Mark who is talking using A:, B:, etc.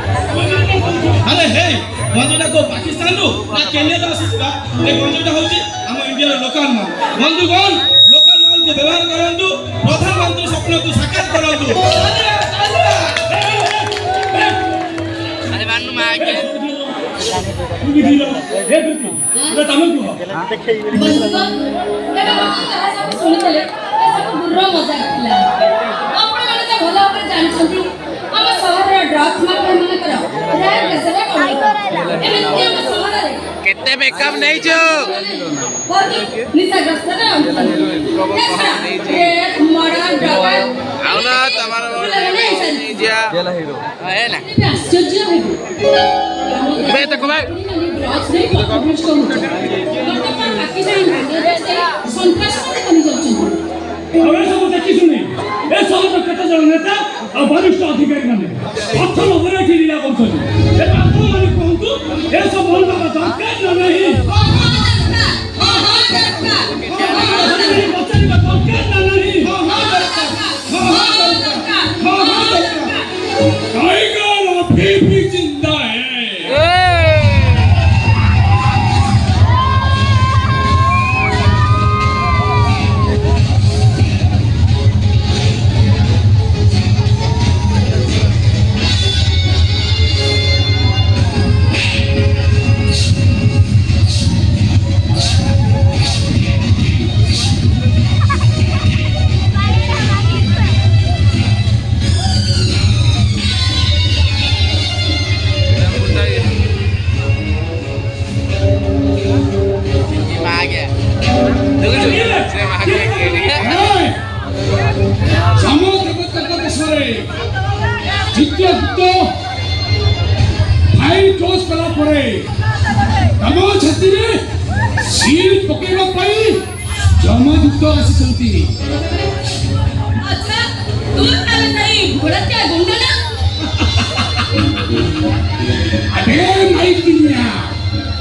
A: अरे हे गंजटा को पाकिस्तान रु ना केन्या दा आसीबा ए गंजटा होची हम इंडिया लोकल माल बंधुगण लोकल माल को व्यवहार करंतु प्रधानमंत्री स्वप्न को साकार करंतु अरे बानु मा आके तुगी दिलो हे तुगी तो तमे को बंधुगण एबे हम सब सुनितले सब गुर्र मजा आखिला आपण माने त भला ऊपर जानछंती हम शहर ड्रग्स माफिया माने कर रैप कैसे कमाई एमे हम शहर रे केते मेकअप नै जो निशाग्रस्त ना मर्डर ड्रग आउना तमार निजिया जेला हीरो है ना आश्चर्य है बे तक भाई ड्रग्स नै पब्लिश करू वर्तमान पाकिस्तान बांग्लादेश सन्त्रासवादी बनि जाउछन हमें सब देखि सुनी ए सब कत जन नेता और वरिष्ठ अधिकारी माने पत्थर ऊपर ठिला करछन ए आपको माने कहंतु ए सब बोलबा दरकार नहीं जमादूत आसी अच्छा तू ताले नहीं घोड़ा क्या गुंडा ना अबे माइक किन्या